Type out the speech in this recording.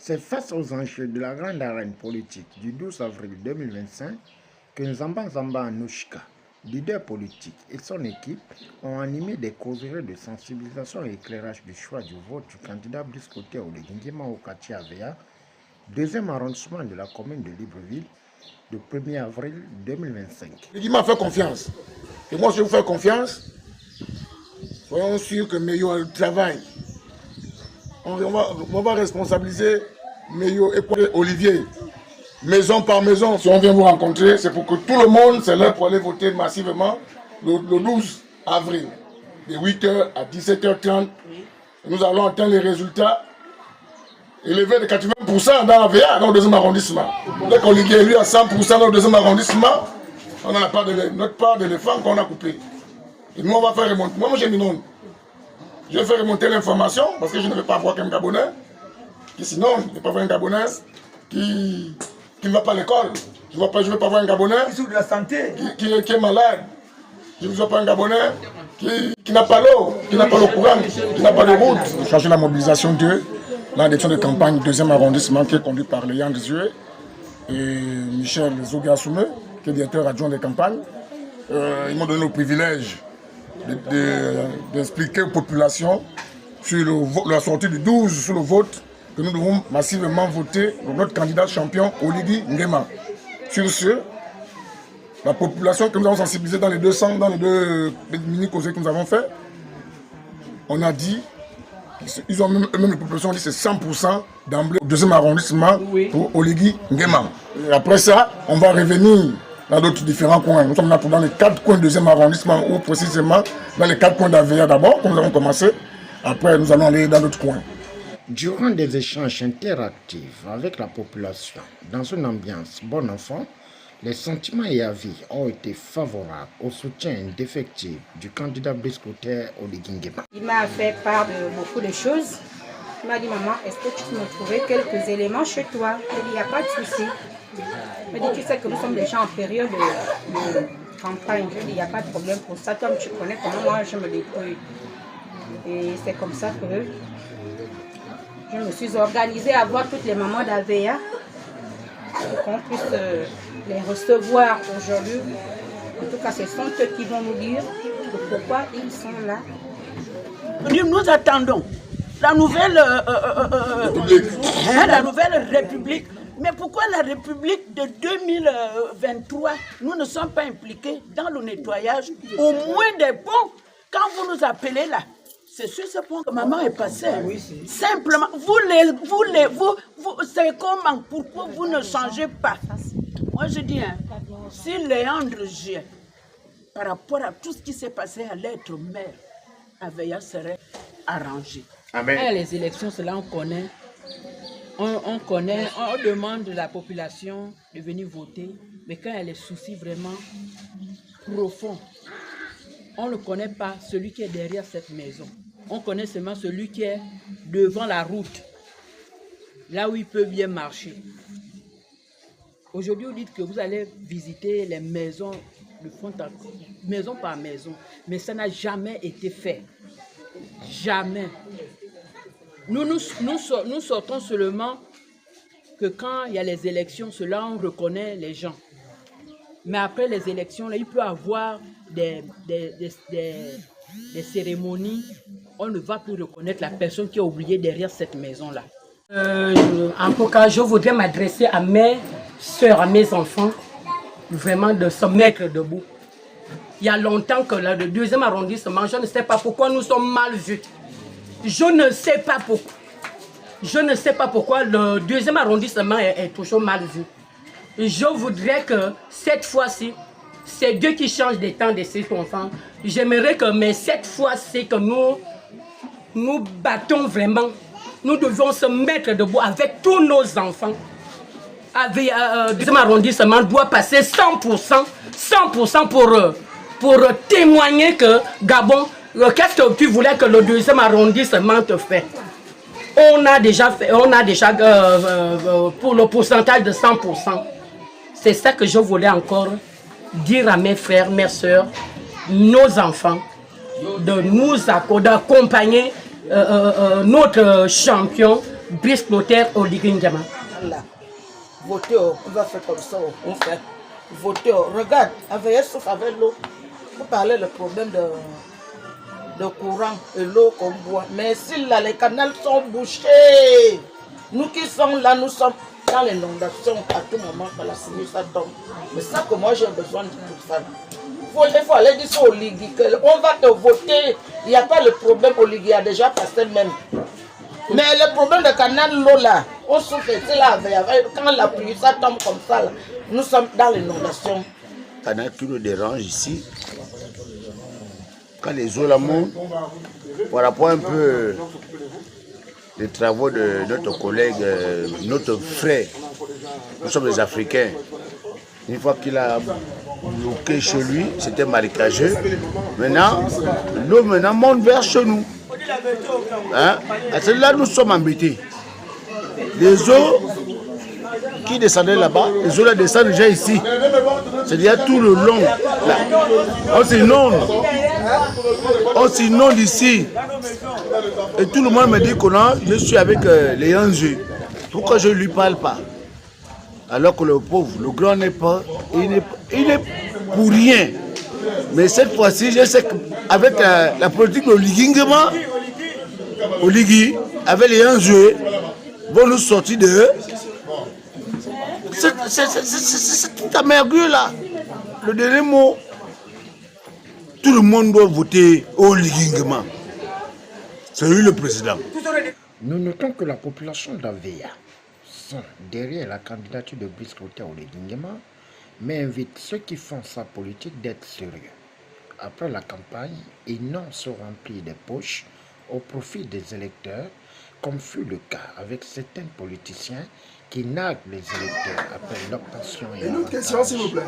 C'est face aux enjeux de la grande arène politique du 12 avril 2025 que Nzamba Nzamba Anouchka, leader politique, et son équipe ont animé des causeries de sensibilisation et éclairage du choix du vote du candidat Brice Clotaire Olegui Okati Avea, deuxième arrondissement de la commune de Libreville, le 1er avril 2025. Il m'a fait confiance. Et moi, je vais vous faire confiance. Soyons sûrs que Meyo travaille. On va responsabiliser Meyo et Olivier. Maison par maison, si on vient vous rencontrer, c'est pour que tout le monde, c'est l'heure pour aller voter massivement le 12 avril, de 8h à 17h30. Nous allons atteindre les résultats élevés de 80% dans l'AVA, dans le deuxième arrondissement. Dès qu'on est élu à 100% dans le deuxième arrondissement, on a notre part d'éléphant qu'on a coupé. Et nous, on va faire remonter. Moi, j'ai mis non. Je vais faire remonter l'information parce que je ne vais pas voir qu'un Gabonais qui, sinon, je ne vais pas voir un Gabonais qui ne va pas à l'école. Je ne vais pas voir un Gabonais qui souffre de la santé, qui est malade. Je ne veux pas un Gabonais qui n'a pas l'eau, qui n'a pas le courant, qui n'a pas de route. Changer la mobilisation de l'élection de campagne deuxième arrondissement qui est conduite par Léon Desuet et Michel Zoga-Soumé, qui est directeur adjoint des campagnes. Ils m'ont donné le privilège d'expliquer aux populations sur la sortie du 12 sur le vote que nous devons massivement voter pour notre candidat champion Oligui Nguema. Sur ce, la population que nous avons sensibilisée dans les deux mini-causées que nous avons fait, on a dit, ils ont même la population ont dit c'est 100% d'emblée au deuxième arrondissement pour Oligui Nguema. Et après ça, on va revenir dans d'autres différents coins. Nous sommes là dans les 4 coins du deuxième arrondissement, ou précisément dans les 4 coins d'Avea d'abord, comme nous avons commencé. Après, nous allons aller dans d'autres coins. Durant des échanges interactifs avec la population, dans une ambiance bon enfant, les sentiments et avis ont été favorables au soutien indéfectible du candidat Brice Clotaire Olegui Nguema. Il m'a fait part de beaucoup de choses. Il m'a dit, maman, est-ce que tu peux me trouver quelques éléments chez toi? Il dit, il n'y a pas de souci. Il m'a dit, tu sais que nous sommes déjà en période de campagne. Je lui ai dit, il n'y a pas de problème pour ça. Comme tu connais comment moi je me débrouille. Et c'est comme ça que je me suis organisée à voir toutes les mamans d'Avea pour qu'on puisse les recevoir aujourd'hui. En tout cas, ce sont eux qui vont nous dire pourquoi ils sont là. Nous attendons la nouvelle, la nouvelle République. Mais pourquoi la République de 2023, nous ne sommes pas impliqués dans le nettoyage, au moins des ponts? Quand vous nous appelez là, c'est sur ce point que maman est passée. Oui, simplement, c'est comment? Pourquoi vous ne changez pas? Moi je dis, si Léandre G, par rapport à tout ce qui s'est passé à l'être maire, Avea serait arrangé. Amen. Et les élections, cela on connaît. On connaît, on demande à la population de venir voter, mais quand il y a les soucis vraiment profonds, on ne connaît pas celui qui est derrière cette maison. On connaît seulement celui qui est devant la route, là où il peut bien marcher. Aujourd'hui, vous dites que vous allez visiter les maisons de fond en comble, maison par maison, mais ça n'a jamais été fait. Jamais. Nous sortons seulement que quand il y a les élections, cela on reconnaît les gens. Mais après les élections, là, il peut y avoir des cérémonies, on ne va plus reconnaître la personne qui est oubliée derrière cette maison-là. En tout cas, je voudrais m'adresser à mes soeurs, à mes enfants, vraiment de se mettre debout. Il y a longtemps que le deuxième arrondissement, je ne sais pas pourquoi nous sommes mal vus. Je ne sais pas pourquoi. Je ne sais pas pourquoi le deuxième arrondissement est toujours mal vu. Je voudrais que cette fois-ci, c'est Dieu qui change des temps de ses enfants. J'aimerais que, mais cette fois-ci, que nous battons vraiment. Nous devons se mettre debout avec tous nos enfants. Le deuxième arrondissement doit passer 100% pour témoigner que Gabon, qu'est-ce que tu voulais que le deuxième arrondissement te fait? On a déjà pour le pourcentage de 100%. C'est ça que je voulais encore dire à mes frères, mes soeurs, nos enfants, de nous d'accompagner notre champion Brice Clotaire au Ligingama. Là. Voter, on va faire comme ça, on fait. Voter, regarde, avec l'eau, vous parlez le problème de courant et l'eau qu'on boit. Mais si là, les canaux sont bouchés, nous qui sommes là, nous sommes dans l'inondation à tout moment que la signe ça tombe. C'est ça que moi j'ai besoin de tout ça. Il faut aller dire ça au Ligui, on va te voter, il n'y a pas le problème au Ligui, il y a déjà passé même. Mais le problème de canal l'eau là, on souffre, c'est là, quand la pluie ça tombe comme ça, là, nous sommes dans l'inondation. Canal qui nous dérange ici, quand les eaux la montent, par rapport un peu les travaux de notre collègue, notre frère, nous sommes des Africains. Une fois qu'il a bloqué chez lui, c'était marécageux. Maintenant, l'eau monte vers chez nous. Hein? Là, nous sommes embêtés. Les eaux qui descendaient là-bas, les eaux là descendent déjà ici. C'est-à-dire tout le long. Là. On s'inonde ici. Et tout le monde me dit que non, je suis avec les enjeux. Pourquoi je ne lui parle pas? Alors que le pauvre, le grand n'est pas, il est pour rien. Mais cette fois-ci, je sais qu'avec la politique de Ligingema, au Ligui, avec les enjeux, vont nous sortir de cette amergueur là. Le dernier mot, tout le monde doit voter au Ligingema. C'est lui le président. Nous notons que la population d'Avea sont derrière la candidature de Brice Clotaire au Ligingema, mais invite ceux qui font sa politique d'être sérieux. Après la campagne, ils n'ont se remplir des poches au profit des électeurs, comme fut le cas avec certains politiciens qui narguent les électeurs après l'obtention et une autre question, s'il vous plaît.